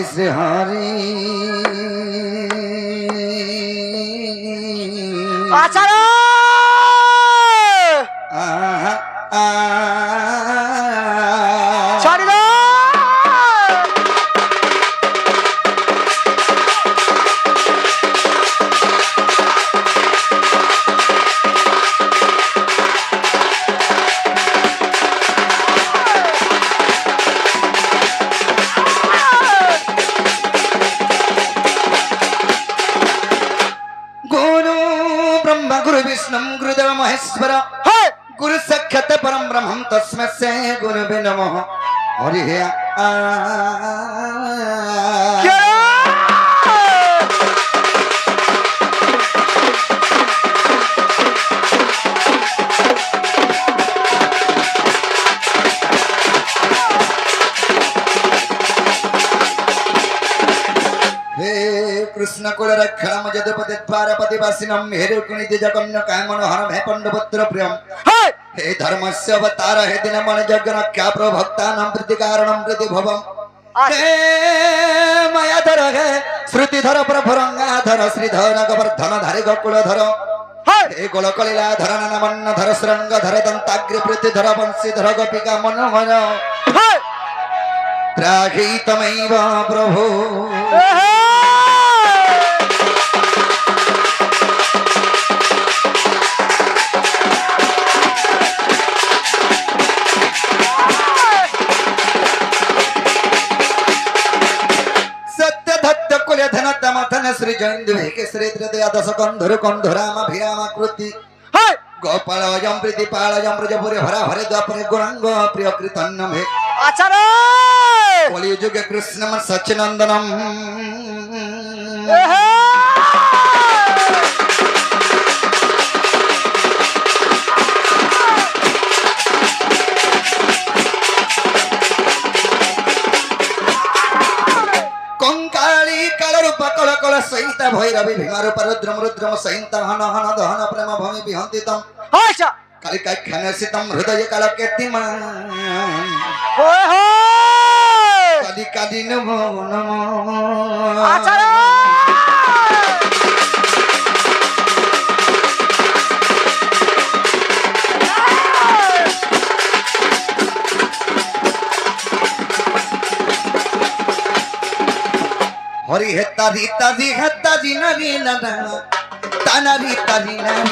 শ্রী হরি আচার ছাড়ি দাও। गुरु विष्णु गुरुदेव महेश्वर गुरु साक्षात् परम ब्रह्म तस्मै श्री गुरुवे नमः हरि कृष्ण कुल रक्षणम जदपति द्वारपति वासिनम हेरे कुनिधि जगन्य काय मनोहर हे पंडपुत्र प्रियम हे धर्मस्य अवतार हे दिन मन जग रक्षा प्रभक्तानां प्रतिकारणं प्रतिभवम हे मायाधर हे श्रुतिधर प्रभुरंगाधर श्रीधर गोवर्धन धारी गोकुलधर हे गोलकलीलाधर नमन्नधर श्रृंगधर दंताग्र प्रीतिधर वंशीधर गोपिका मनोहर त्राहीतमैव प्रभु श्री जयंत श्री दश कंधुर कंधुरामभिरामाकृति गोपालयं प्रीतिपालयं ब्रजपुरे भरा भरे द्वापरे गुणांग प्रिय कृतन्नम हे आचार्य कलियुगे कृष्णम सच्चिनंदनम सहित भैरवी भीमारूप रुद्रम रुद्रम सहित हन हन दहन प्रेम भूमि विहंतितम कालिका खनसितम हृदय कालकेतिम कालिका दिन नमो आचार्य हरि हेता रीता री हेता री नरी नना ताना रीता री नना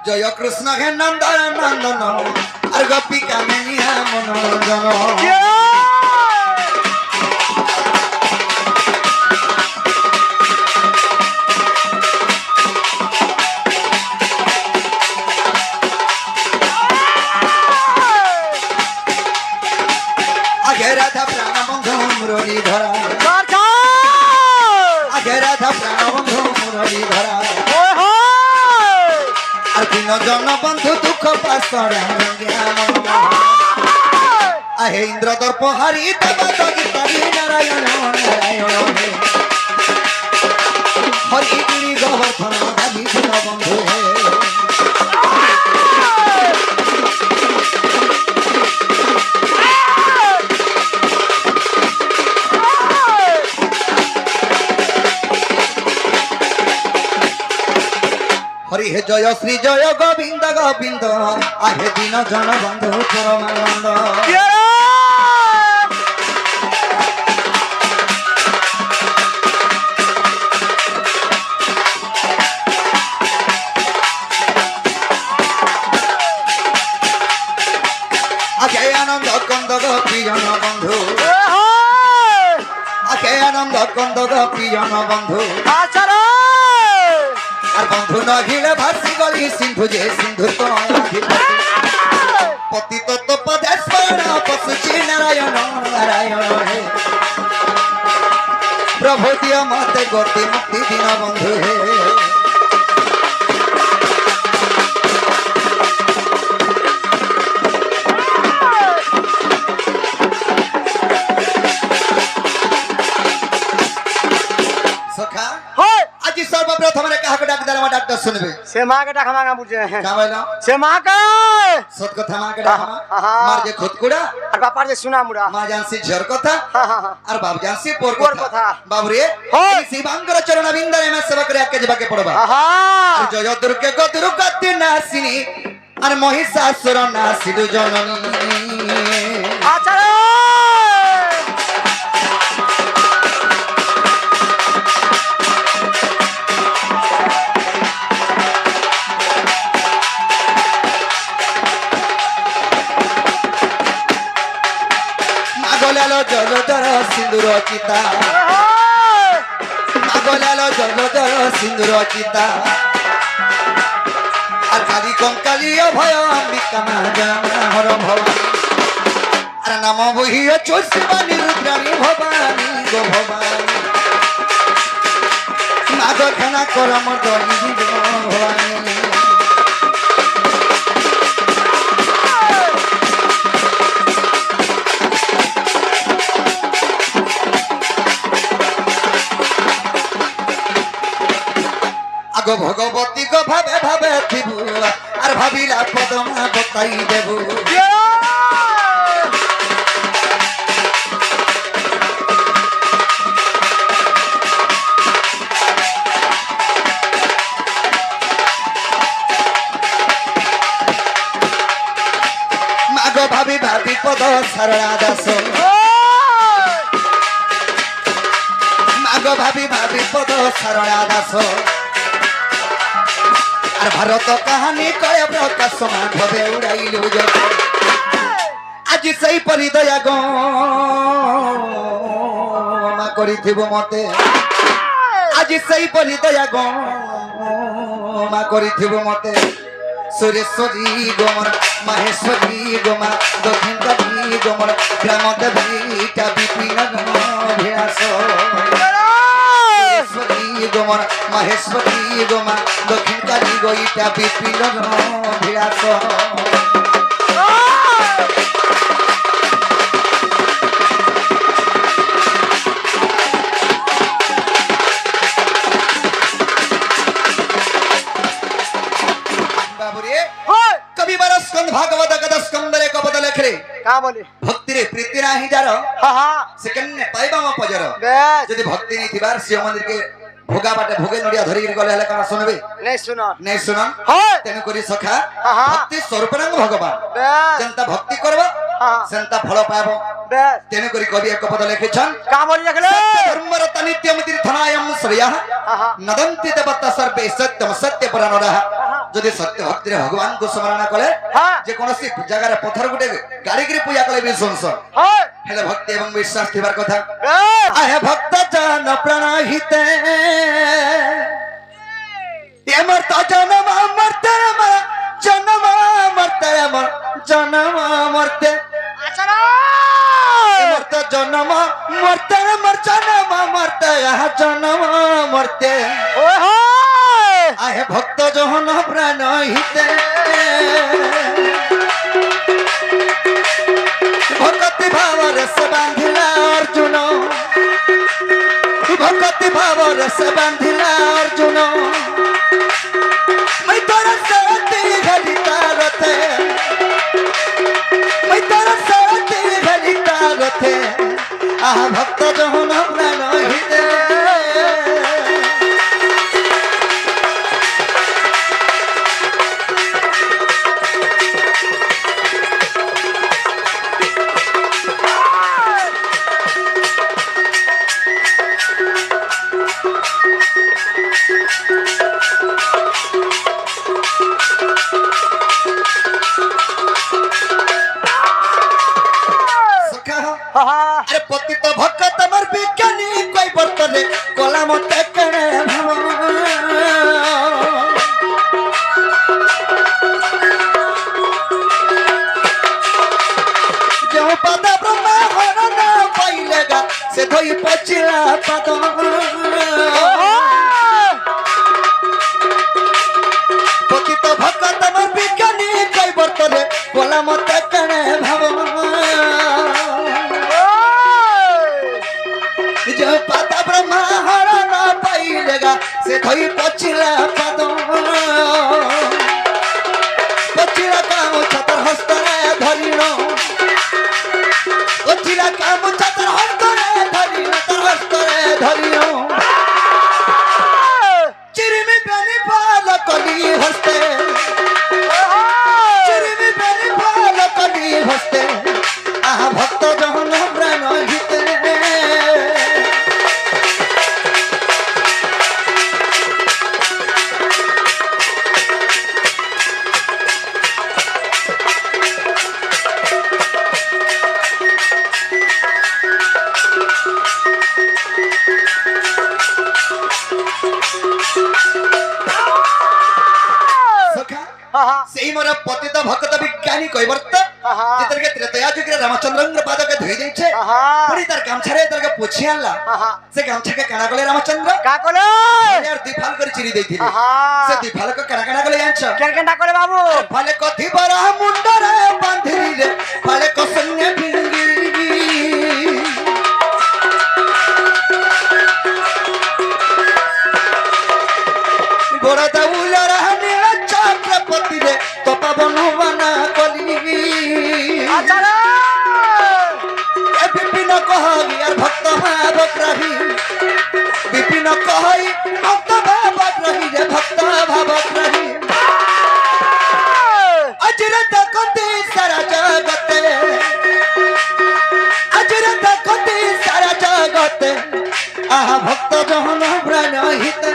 जय कृष्ण हे नंदन नंदन और गोपिका मैया मनोरंजन आगे राधा प्राण बंधु मुरली धरा आगे राधा प्राण बंधु मुरली धरा दिन जन बंधु दुख पासर आहे इंद्र दर्प हरि नारायण नारायण हरि गिरी गोवर्धन दादी बंधु हरि हे जय श्री जय गोविंद गोविंद आहे दिन जन बंधु परमानंद কন্দ প্রিয়ন বন্ধু আচার আর বন্ধু নহিলে ভাসি গলি সিন্ধু যে সিন্ধু তো পতিত তো পদেশ্বর পশুচি নারায়ণ নারায়ণ হে প্রভু দিয় মতে গতি মুক্তি দিন বন্ধু হে সখা হয় আজি সর্বপ্রথম রে কাহাকে ডাক দেলা ডাক্তার শুনবে সে মাকে ডাকা মাঙ্গা বুঝে কামাইলো সে মাকে সত কথা মাকে ডাক মার যে খুদকুড়া আর বাপার যে সুনা মুড়া মা জানসি ঝর কথা আর বাপ জানসি পোর পোর কথা কথা। বাবুরে হয়। এই শিবাঙ্গর চরণ বিন্দরে মে সেবা করে আকে যাবাকে পড়বা আহা আর জয় দুর্গে গদুর্গতি নাসিনী আর মহিষাসুর নাসিদু জননী আচার মাগলালো জলধর সিন্দুর চিতা মাগলালো জলধর সিন্দুর চিতা আর কালী কঙ্কালী অভয় অম্বিকা মা হর ভবানী আর নাম বহিয় চোষবাণী রুদ্রাণী ভবানী গো ভবানী মাগ খানা করম দনি ভবানী আগ ভগবতী গো ভাবে ভাবে থিবু আর ভাবিলা পদমা বতাই দেবু মাগ ভাবি ভাবি পদ সারলা দাস মাগ ভাবি ভাবি পদ সারলা দাস আর ভারত কাহানি কয় প্রকাশ মাধবে উড়াইলু যত আজি সেই পরিদয়া গো মা করিথিব মতে আজি সেই পরিদয়া গো মা করিথিব মতে সুরেশ্বরী গোমর মাহেশ্বরী গোমা দক্ষিণ কালী গোমর গ্রাম দেবীটা বিপিন ভিয়াস সুরেশ্বরী গোমর মাহেশ্বরী গোমা দক্ষিণ কালী গইটা বিপিন ভিয়াস বাবুরে হয় কবি বার স্কন্দ ভাগবত গদ স্কন্দরে কপদ লেখরে কা বলি ভক্তিরে প্রীতি নাহি যার হা হা সেকেন্ডে পাইবা মো পজর বেশ যদি ভক্তি নেই থিবার শিব মন্দির কে ভোগা বাটে ভোগে নড়িয়া ধরি গলে হেলে কানা শুনবে নেই শুনো নেই শুনন হয় তেনু করি সখা আহা। ভক্তি স্বরূপরাঙ্গ ভগবান বেশ যেনতা ভক্তি করবা আহা। সেনতা ফল পাব বেশ তেনু করি কবি এক পদ লিখেছন কা বলি দেখলে ধর্মরত নিত্যম তীর্থনায়ম শ্রেয়ঃ আহা নদন্তি দেবতা সর্বে সত্যম সত্য পুরাণরহ যদি সত্য ভক্তিরে ভগবান কো স্মরণ করে হ্যাঁ যে কোনসি জায়গার পথর গুটে গাড়িগিরি পূজা কলে বি শুনছ হয় হেলে ভক্তি এবং বিশ্বাস থিবার কথা বেশ আহে ভক্ত জন প্রণহিতে এমর তো জনম মরতে আমার জনম মরতে আমার জনম মরতে আচার এমর তো জনম মরতে আমার জনম মরতে আহা জনম মরতে ওই হয় আহে ভক্ত জন প্রণহিতে ভক্তি ভাব রস বাঁধিলা অর্জুন ভক্তি ভাব রস বাঁধিলা অর্জুন মই তোর সাথে ঘলিতা রথে মই তোর সাথে ঘলিতা রথে আহা ভক্ত জন প্রণহিতে পচিলা পাদ পচিলা গামুছা তার হস্তরে ধরিল পচিলা গামুছা তার হস্তরে ধরিল তার হস্তরে ধরিল চিরিমি বেনি পাল কলি হস্তে চিরিমি বেনি পাল কলি হস্তে আহা ভক্ত জহন প্রাণ হিতে সেই মোর পতিত ভক্ত বিজ্ঞানী কৈবর্ত যেতরকে ত্রেতয়া যুগে রামচন্দ্রঙ্গ পাদকে ধুই দিয়েছে পুরি তার গামছারে এতরকে পুছি আনলা সে গামছাকে কানা গলে রামচন্দ্র কা কলে আর দুই ফাল করে চিরি দেইଥିଲେ সে দুই ফালক কানা কানা গলে জানছ কেন কেনটা করে বাবু ফালে কথি বরা মুন্ডরে বাঁধিলি রে ফালে কসন্যে ভিঙ্গি গোড়া দাউলরা নীল চক্রপতি রে তপা বনবানা কলি আচারা এ বিপিন কহি আর ভক্ত ভাবক রহি বিপিন কহি ভক্ত ভাবক রহি রে ভক্ত ভাবক রহি अजर देखते सारा जगते अजर देखते सारा जगते आहा भक्त जहन प्राण हिते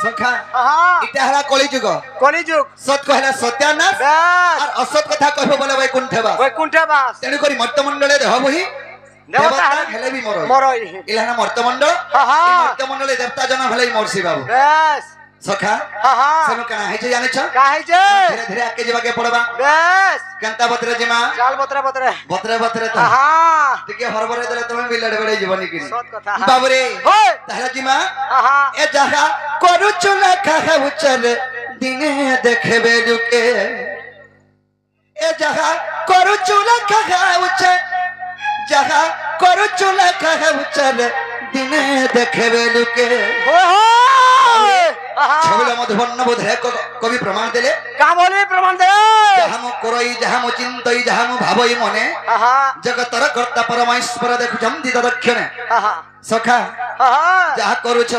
সখা এটা হলা কলিযুগ কলিযুগ সৎ কহিলা সত্যানাশ ব্যাস আর অসৎ কথা কহিব বলে বৈকুণ্ঠবাস বৈকুণ্ঠে বাস তেণু করি মর্তমণ্ডলে দেহবহি দেবতা দেবতা হেলে বি মরই মরই ইলানা মর্তমণ্ডল আহা। এই মর্তমণ্ডলে দেবতা জন হেলেই মরছি বাবু ব্যাস সখা আহা সেনু কানা হইছে জানিছ কাহিছে ধীরে ধীরে আগে যাবাকে পড়বা ব্যাস কান্তা বতরে জিমা চাল বতরে বতরে বতরে বতরে তো আহা টিকে হরবরে দেলে তুমি বিলড় বেড়ে জীবনি কি সৎ কথা বাবুরে হয় তাহলে জিমা আহা এ যাহা করুছু লেখা উচ্চর দিনে দেখবে লুকে এ যাহা করুছু লেখা উচ্চর যাহা করুছু লেখা উচ্চর দিনে দেখবে লুকে হয় আহা ছবিলা মধুবর্ণ বোধে কবি প্রমাণ দিলে কা বলে প্রমাণ দে যাহা মু করই যাহা মু চিন্তই যাহা মু ভাবই মনে আহা জগতর কর্তা পরমেশ্বর দেখুছন্তি তদক্ষণে আহা সখা আহা যাহা করুছ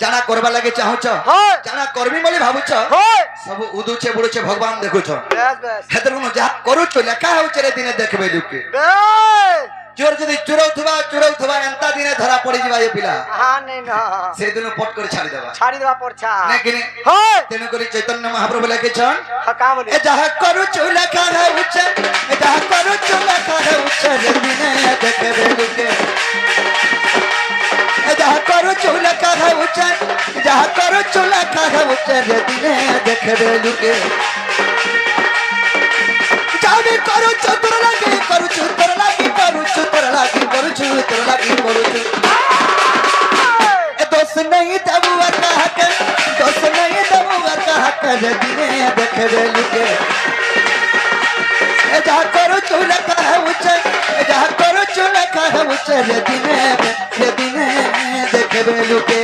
জানা করবা লাগে চাহুছ হয় জানা করবি বলে ভাবুছ হয় সবু উদুছে বুড়ুছে ভগবান দেখুছ ব্যাস ব্যাস হেতর যাহা করুছ লেখা হচ্ছে রে দিনে দেখবে লুকে ব্যাস চোর যদি চুরৌথবা এন্তা দিনে ধরা পড়ি যাবা এ পিলা আহা নেই না সেই দিন পট করে ছাড়ি দেবা ছাড়ি দেবা পড়ছা নাকি হয় তেনু করে চৈতন্য মহাপ্রভু লিখেছেন কা বলে এ যাহা করুছ লেখা হচ্ছে এ যাহা করুছ লেখা হচ্ছে রে দিনে দেখবে লুকে এ যাহা করুছ লেখা হচ্ছে যাহা করুছ লেখা হচ্ছে রে দিনে দেখবে লুকে যাবি করুছ তোর লাগি করুছ তোর লাগি করুছ তোর লাগি করুছ তোর লাগি করুছ এ দোষ নেই দেবু আর কাহকে দোষ নেই দেবু আর কাহকে রে দিনে দেখবে লুকে এ যাহা করুছ লেখা হচ্ছে এ যাহা করুছ লেখা হচ্ছে রে দিনে দেখবে লুকে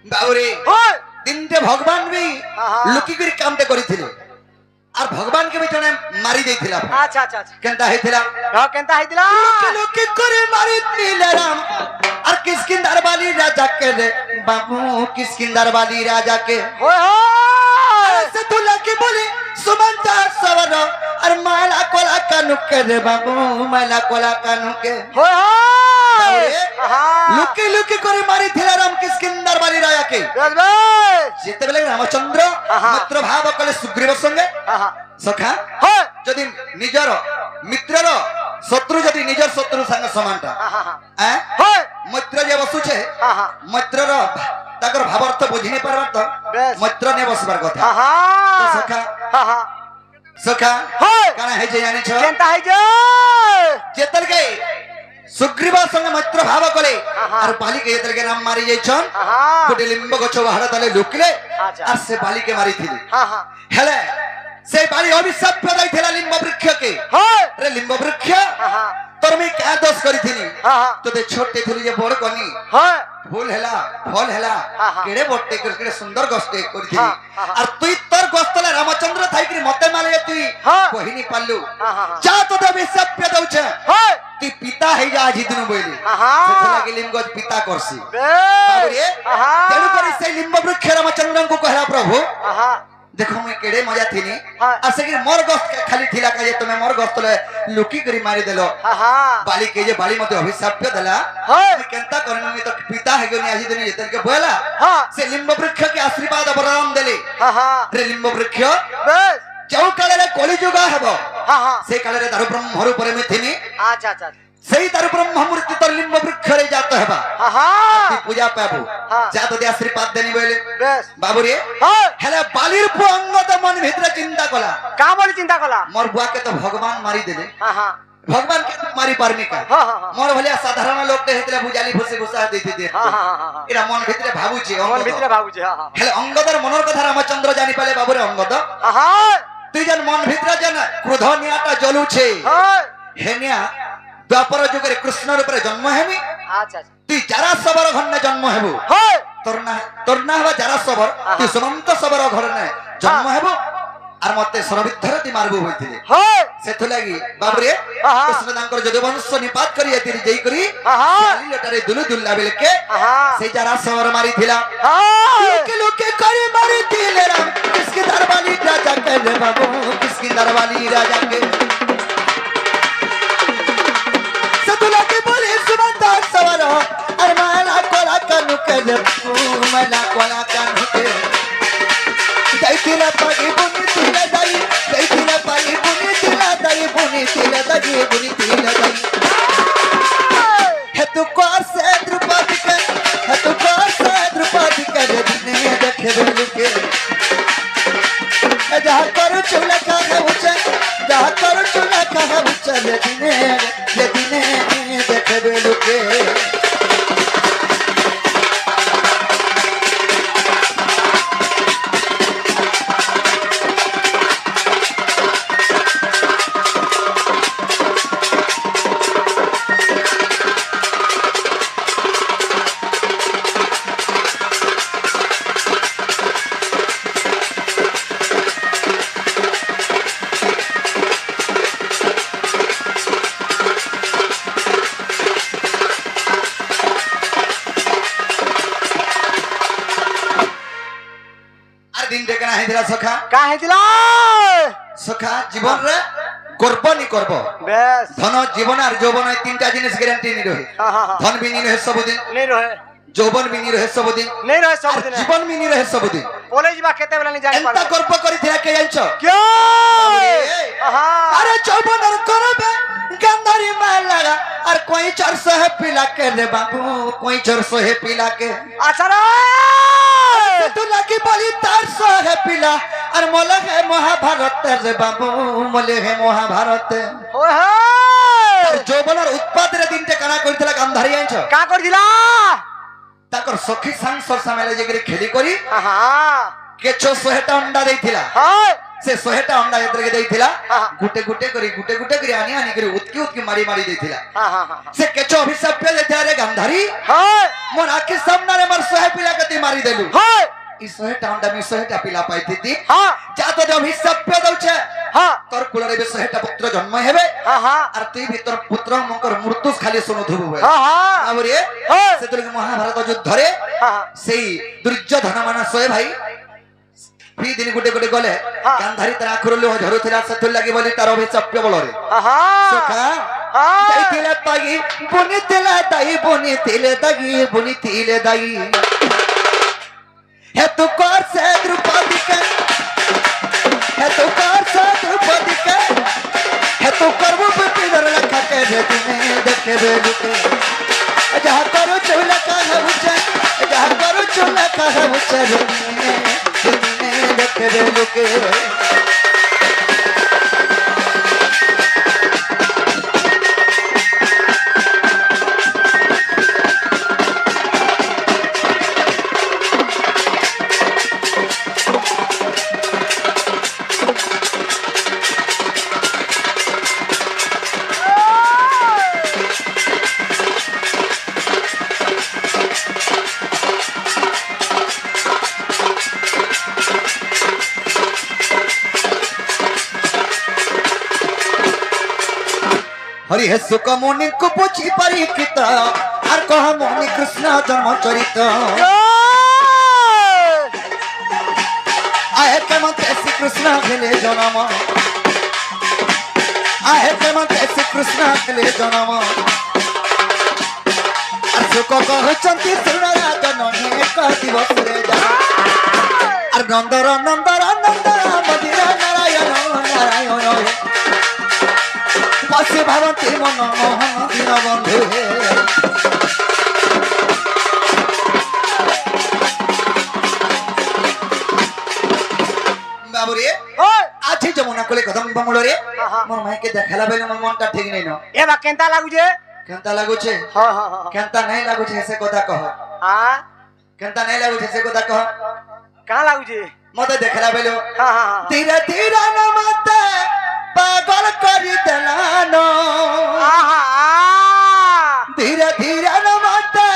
বাউরে হয় তিনটে ভগবান বি আহা। লুকি করে কামটা করিଥିଲେ আর ভগবান কে বি জনে মারি দেইଥିଲା আচ্ছা আচ্ছা আচ্ছা কেনটা হইଥିଲା কেনতা হইতিলা লুকি লুকি করে মারি দিলে রাম আর কিষ্কিন্ধার বালি রাজাকে রে বাবু কিষ্কিন্ধার বালি রাজাকে होय होय से तुला की बोली सुमंता सवर और माला कोला कानुके रे बाबू माला कोला कानुके होय होय लुकी लुकी करे मारी थिला राम किष्किंधार बाली राजाके बेस बेस যেতেবেলে রামচন্দ্র মিত্র ভাব কলে সুগ্রীব সঙ্গে সখা होय যদি নিজর মিত্রর শত্রু যদি নিজর শত্রু সঙ্গে সমানটা হ্যাঁ होय মিত্র যে বসুছে মিত্রর তাকর ভাবার্থ বুঝি নি পারবার তো বেশ মিত্র নে বসবার কথা তো সখা সখা होय কানা হে যে জানিছ চিন্তা है जे যেতল গে সুগ্রীব সঙ্গে মিত্র ভাব কলে আর বালিকে যেতল গে নাম মারি যাইছন গোটে লিম্ব গছ বাহাড় তলে লুকিলে আর সে বালিকে মারিথিলি হেলে से बाली अभिशाप प्रदाय थेला लिंब वृक्ष के होय रे लिंब वृक्ष तोर में क्या दोष करी थीनी तो ते छोटे थुली जे बड़ कनी होय फूल हेला फल हेला केड़े बट्टे केड़े सुंदर गस्ते करी थी और तुई तोर गस्तले रामचंद्र थाई कि मते माले तुई कहिनी पालु जा तो अभिशाप प्रदाय छ होय ती पिता है जा आज दिन बोली से लगे लिंब पिता करसी बाबू रे तेनु करी से लिंब वृक्ष रामचंद्र को कहला प्रभु देखो मैं केड़े मजा थी नी आसे कि मोर गस्त खाली थिला का ये तुम्हें मोर गस्त ले लुकी करी मारी देलो बाली के जे बाली मते अभिशाप देला मैं केंता करने में तो पिता है गनी आज दिन जेतन के बोला से लिंब वृक्ष के आशीर्वाद वरदान देले रे लिंब वृक्ष बेस जो काले रे कली जुग हेबो से काले रे दारु ब्रह्म हरु परे में थिनी अच्छा अच्छा सेही दारु ब्रह्म मूर्ति तो लिंब वृक्ष रे जात हेबा ती पूजा पाबो जात दे आशीर्वाद देनी बोले बेस बाबू रे होय हेले बालीर पुअंगत मन भितर चिंता कला का बोली चिंता कला मोर बुआ के तो भगवान मारी देले भगवान के मारी पारमी का मोर भलिया साधारण लोग ते हेतले बुझाली भुसे घुसा देती दे एरा मन भितरे भाबुची मन भितरे भाबुची हेले अंगदर मनर कथा रामचंद्र जानि पाले बाबू रे अंगद तुई जन मन भितरे जन क्रोध नियाटा जलुछे हेनिया द्वापर जुगरे कृष्ण रूप रे जन्म हेमी अच्छा तुई जारा सबर घन्ने जन्म हेबु तोरना हवा जारा सबर तुई सुमंत सबर घर ने जन्म हेबु आर मते सरविद्धर ती मारबु होइतिले सेथु लागि बाबू रे कृष्ण दांकर जदे वंश निपात करी एतिरी जई करी साली लटारे दुलु दुल्ला बेलके से जारा सबर मारी थिला लोके लोके करी मारी थिले राम किसके दरबारी राजा के रे बाबू किसके दरबारी राजा के सतुला के बोले सुमंता सवर और माला कोला कानु के माला कोला कानु के दैतिला पागी बुनी तिला दाई दैतिला पागी बुनी तिला दाई बुनी तिला दाई बुनी तिला दाई है तू कोर से द्रुपदी के है तू कोर से द्रुपदी के दिने देखे बेलुके जहाँ करो चूल्हा का है उच्च जहाँ करो चूल्हा का है उच्च ले दिने देखे बेलुके सखा का हेतिला सखा जीवन रे गर्व नि करब बेस धन जीवन और यौवन ए तीनटा जिनिस ग्यारंटी नि रहे धन भी नि रहे सब दिन नहीं रहे यौवन भी नि रहे सब दिन नहीं रहे सब दिन जीवन भी नि रहे सब दिन बोले जीवा केते बेला नहीं जानि एंता गर्व करी थिला के जानछ क्यों अरे यौवन और करबे गंधारी मार लगा और कोई 400 है पिला के रे बाबू कोई 400 है पिला के अच्छा रे तू लगी बोली 400 है पिला और मोले है महाभारत रे बाबू मोले है महाभारत ओए हे যৌবনের উৎপাদরে দিনতে কানা করিতলা গান্ধারী আইছ का कर दिला তাকর সখী সাংসর সামেলে যেগরে খেলি করি हां কেছো 100টা অন্ডা দেইতিলা हां से 100টা অন্ডা এতরে দেইতিলা গুটে গুটে করি আনি আনি করে উতকি উতকি মারি মারি দেইতিলা हां से केचो अभिशाप पे देतिला रे गांधारी हां मोर आखि सामने रे मार 100 पिला कति मारी देलु हां ई 100टा अंडा मी 100टा पिला पाइती हां जा तो अभिशाप पे दउछे হ্যাঁ তোর কুলরে বেশ হেটা পুত্র জন্ম হেবে হ্যাঁ হ্যাঁ আর তুই ভিতর পুত্র মঙ্কর মৃত্যু খালি শুনুথিবু বলে হ্যাঁ হ্যাঁ বাবুরে হ্যাঁ সেতলকে মহাভারত যুদ্ধরে হ্যাঁ সেই দুর্যোধন মানে সোয়ে ভাই ফি দিন গুটে গুটে গলে হ্যাঁ। গান্ধারী তার আখরু লুহ ঝরুଥିଲା সেতুল লাগি বলি তার অভিশাপ্য বলরে হ্যাঁ সখা হ্যাঁ যাইতিলে তাগি বনিতিলে দাই হে তু কর সে দ্রৌপদী কে হে তু কর সে দ্রৌপদী কে হে তু করবু পিতর লেখা কে রে তুমি দেখবে লুকে যাহা করু চুলা কাহা উচে যাহা করু চুলা কাহা উচে রে তুমি দেখবে লুকে हरि हे सुख मुनि को पूछी परीक्षित और कह मुनि कृष्ण जन्म चरित आहे के मते श्री कृष्ण भेले जन्म आहे के मते श्री कृष्ण भेले जन्म और सुख कहचंती सुन राजन एक दिवस रे जा और नंदर नंदर नंदर मदिरा नारायण नारायण पशु भवती मन मोहन दीन बंधु बाबुरे आज जमुना कोले कदम बंगलो रे मोर माई के देखाला बेले मोर मनटा ठीक नै न ए बा केंता लागु जे केनता लागु छे हां हां हां केनता नै लागु छे से कथा कह हां केनता नै लागु छे से कथा कह का लागु जे मते देखाला बेले हां हां धीरे धीरे न मते पागल करी देलानो आहा धीरे धीरे न मते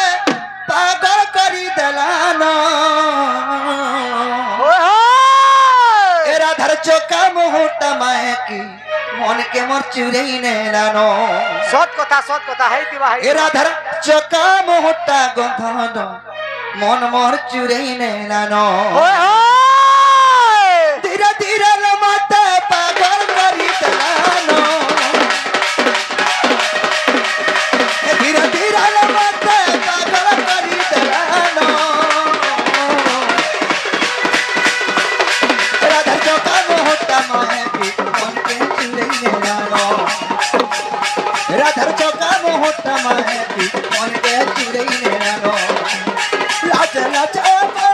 पागल करी देलानो एरा धर चोका मुहूर्ता माए की मन के मोर चुरई ने लानो सत कथा है दिवा है एरा धर चोका मुहूर्ता गंधनो मन मोर चुरई ने लानो धीरे धीरे न मते पागल करी देलानो धीरे धीरे न मते पागल करी देलानो राधा चौका मोहता माए की मन के चुरई ने लानो राधा चौका मोहता माए की मन के चुरई ने लानो लाच लाच लाच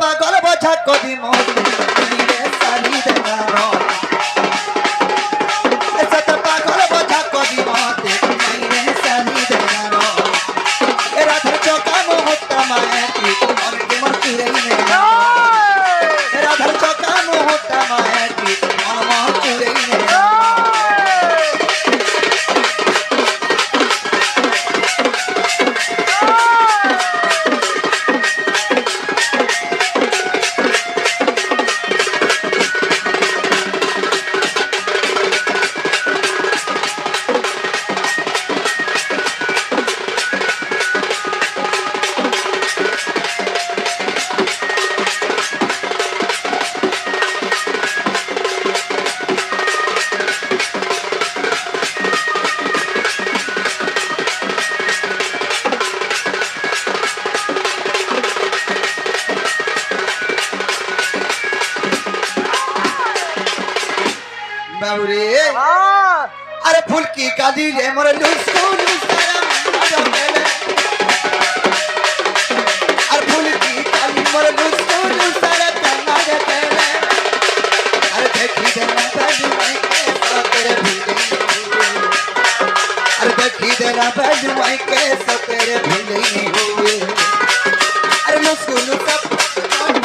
पागल बचा कदी मोती सारी देना पागल बचा कदी मोती सारी देना राधा चौका मोहता माए की मन के मरती रही राधा चौका मोहता माए की मन मरती रही बाबूरे अरे फूल की काली रे मोर लुसको लुसारा अरे फूल की काली मोर लुसको लुसारा करना रे पहले अरे देखी देना बाजू माई के तेरे भूले अरे देखी देना बाजू माई के तेरे भूले हुए अरे लुसको लुसा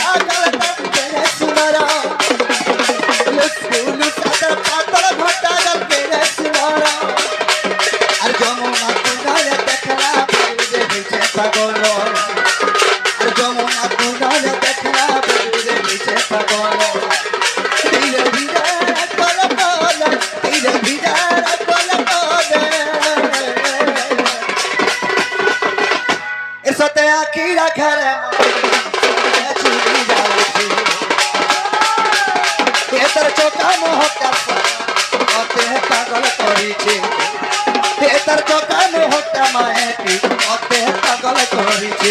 पागल तेरे सुनारा लुसको लुसा মোহটা অতে পাগল করিছে হে তার চোখা মোহটা মায়াটি অতে পাগল করিছে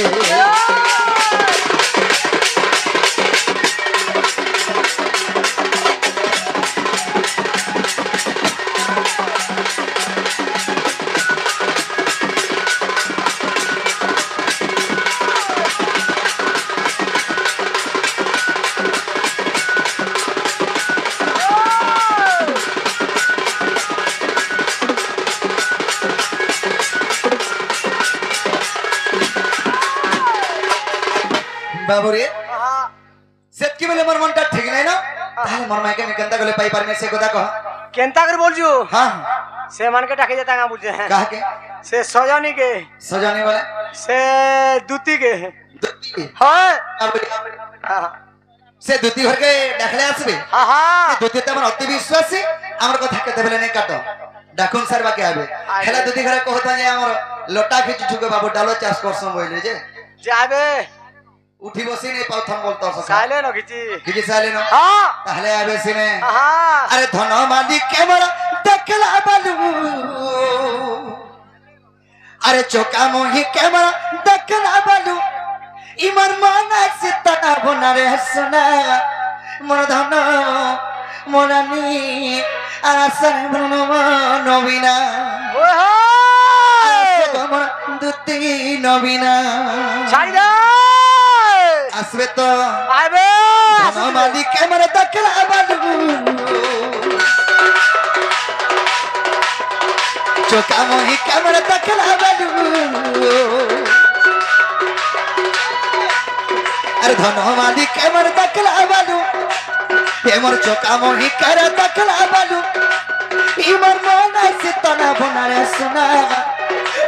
বাবুরে আহা সেটকি বলে মোর মনটা ঠিক নাই না তাহলে মোর মাইকে আমি কেনতা গলে পাই পারমে সে কথা কহ কেনতা করে বলছু হ্যাঁ সে মানকে ডাকে যেতা না বুঝছে কাহকে সে সজনী কে সজানি বলে সে দুতি কে দুতি হয় বাবুরে আহা সে দুতি ঘরকে দেখলে আসবে আহা দুতিতে আমার অতি বিশ্বাসী আমার কথা কেতে বলে নাই কাটো ডাকুন স্যার বাকি আবে হেলা দুতি ঘরে কহতা যে আমার লটা খিচু ছুকে বাবু ডালো চাষ করছম বইলে যে যাবে উঠি বসি নেই প্রথম বলতো সাইলে নকিছি কিছু চাইলে না হ্যাঁ তাহলে আবে সিনে আহা আরে ধন মালিক ক্যামেরা দেখলা বালু আরে চোকা মোহি ক্যামেরা দেখলা বালু ইমার মানা সিতানা বনারে সোনা মোর ধন মোরানি আসার নবীনা মোর দুতি নবীনা ছাড়ি দে আসবে তো আইবে ধন মালিক ক্যামেরা দেখলা বালু চোকা মোহি ক্যামেরা দেখলা বালু আরে ধন মালিক ক্যামেরা দেখলা বালু এমর চোকা মোহি করে দেখলা বালু ইমর মনে সিতনা বনারে সোনা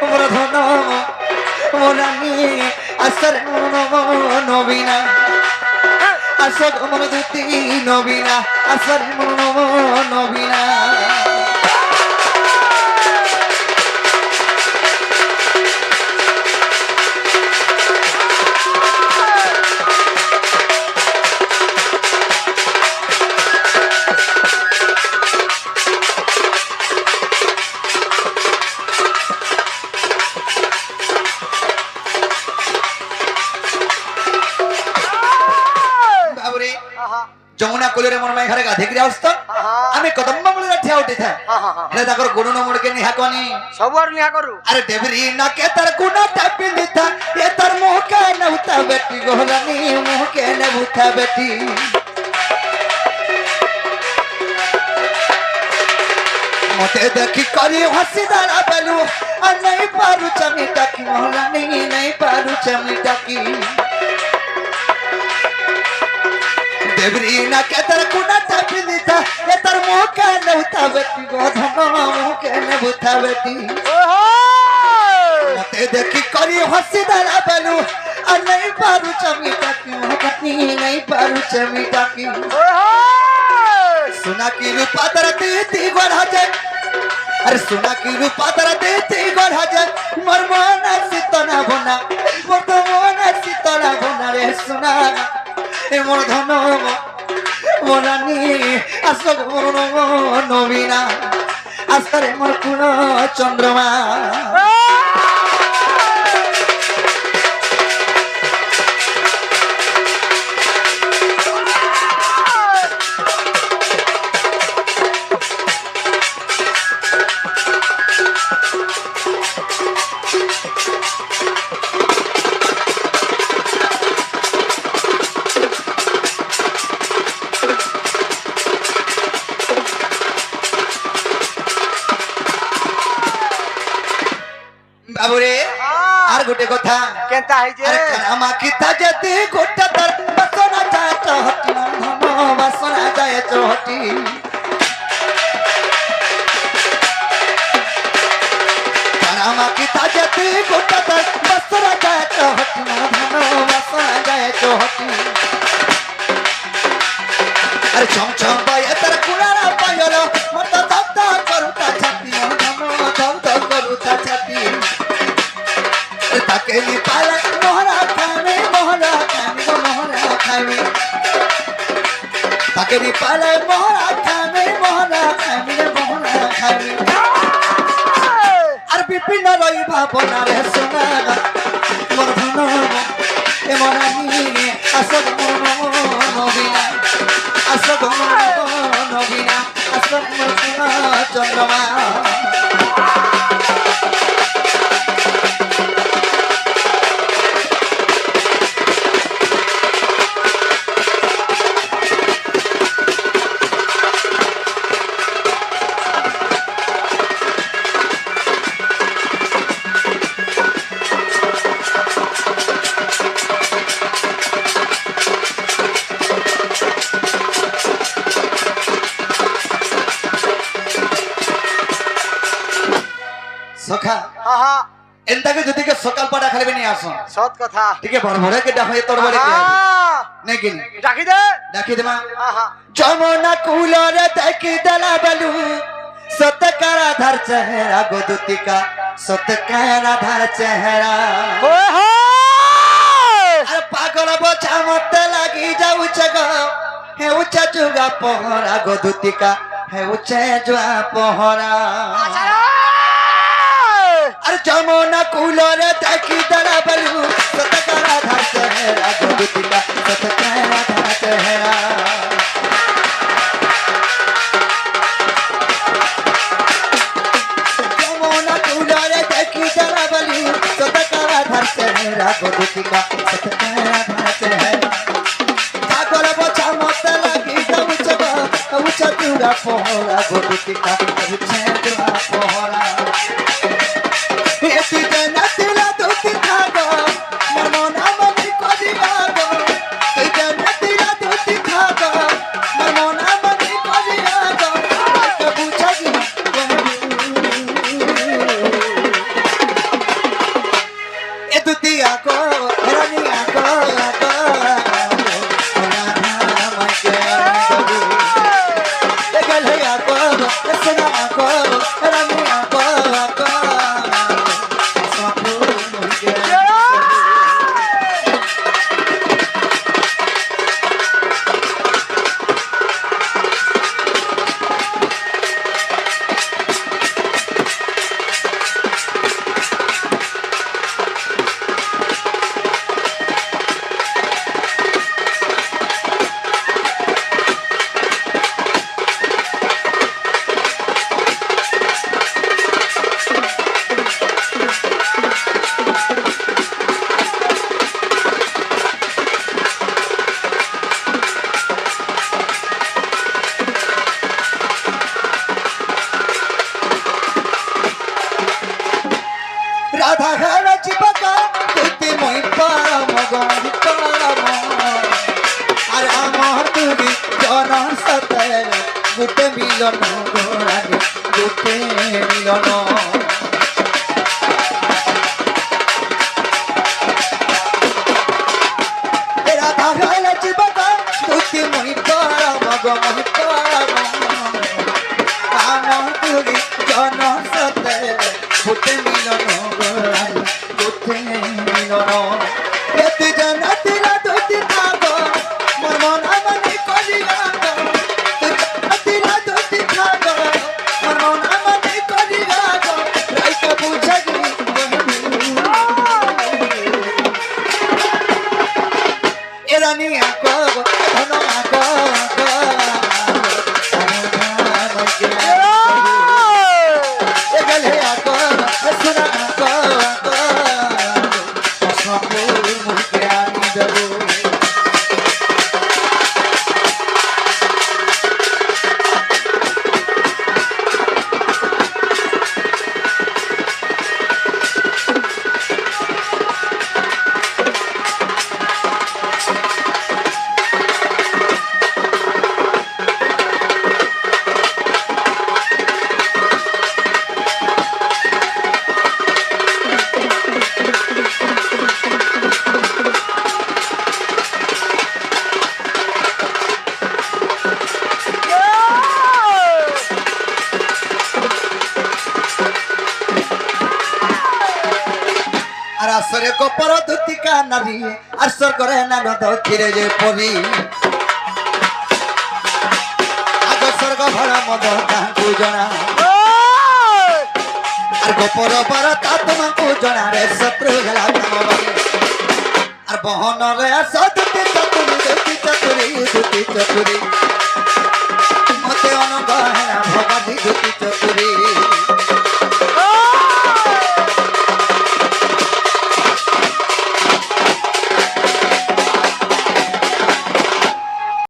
মোর ধন মোরানি আসর নবীনা আসর মোর দুতি নবীনা আসর নবীনা বাবুরে আহা যমুনা কোলেরে মন মাই ঘরে গাধি করে আসতো আহা আমি কদম্বা মূলে ঠিয়া উঠি থা আহা হেলে তাকর গুণ মুড়কে নিহা কনি ସବୁଆଡୁ ନିହା କରୁ আরে দেবরি না কে তার গুণা টাপি দিতা এ তার মুহ কে নউতা বেটি গোহরানি মুহ কে নউতা বেটি মতে দেখি করি হসি দাঁড়া বেলু আর নাই পারু চামি টাকি গোহরানি নাই পারু চামি টাকি দেবরি না কে তার গুণা টাপি দিতা এ তার মুহ কে নউতা বেটি গোধন মুহ কে নউতা বেটি মতে দেখি করি হসি দাঁড়া বেলু আর নাই পারু চামি টাকি গোহরানি নাই পারু চামি টাকি সোনা কি রূপা তার দেতি গড়া যায় আরে সোনা কি রূপা তার দেতি গড়া যায় মোর মন সিতনা বনা মোর তো মন সিতনা বনা রে সোনা এ মোর ধন মোরানি আসল মোর নবীনা আসরে মোর কুণ চন্দ্রমা বাবুরে আর গোটে কথা কেনতা হইছে আরে কানামা কিতা যেতে গোটা তার বাসনা যায় চহটি ধন বাসনা যায় চহটি কানামা কিতা যেতে গোটা তার বাসনা যায় চহটি ধন বাসনা যায় চহটি আরে চমচম পায়ে তার কুড়ারা পায়ল মত দত্তা করুতা ছাতি ধন দত্তা করুতা ছাতি তাকে নি পালা মোহরা খাবে তাকে নি পালা মোহরা খাবে খাইমিরে মোহনা খাইমি আর বিপিন রই ভাবনা রে সোনা মোর ধন এ মরানি আসল মন নবীনা আসল মন নবীনা আসল মন চন্দ্রমা সখা হ্যাঁ হ্যাঁ এন্তাকে যদি কে সকাল পাড়া খালিবে নিয়ে আসুন সৎ কথা ঠিক আছে ভরে কে ডাকে তোর বাড়ি নাকি ডাকি দে ডাকি দেমা হ্যাঁ হ্যাঁ যমুনা কুলরে দেখি দেলা বলু সতকারা ধার চেহারা গোদুতিকা সতকারা ধার চেহারা ওই হো আর পাগল বোঝা মতে লাগি যাউছে গো হে উচ্চা যুগা পহরা গোদুতিকা হে উচ্চা জুয়া পহরা আর যমুনা কুলরে দেখি দেলা বলু সতকারা ধার চেহারা গোদুতিকা সতকারা ধার চেহারা गोदुतिका सतकारा धाते है पागल बचा मत लगी उचबा उचा तुरा पोहरा गोदुतिका उचा तुरा पोहरा एती जना तिला दुति खागो मरमोना मनी कोदिया गो एती जना तिला दुति खागो मरमोना मनी कोदिया गो के बुझगी ए दुतिया को रानिया को राधा मके ए गलया को सना को रानिया को सापू मके राधा घरा चिपका तुते मोई पाम गई पाम अरे आमर तुगी जन सते गुटे मिलन गोरानी गुटे मिलन राधा घरा चिपका तुते मोई पाम गई पाम आमर तुगी जन सते गुटे मिलन गोरानी गुटे मिलन एती जना तिला दुति खागो मोर मन मनी कोदिया गो तिला दुति खागो मोर मन मनी कोदिया गो राई के बुझगी ए रानिया को धनवा को ए गलया को सुना को सापू मुके आनी दबो আসরে গোপর ধুতিকা নারী আসর করে না নদ খিরে যে পরি আগ স্বর্গ ଭଳ ମଦ ତାଙ୍କୁ ଜଣା আর গোপর পর তা তোমাকে জনারে শত্রু গেলা কামবাগে আর বহনরে সদতি চতুরি দুটি চতুরি মতে অনগ হেলা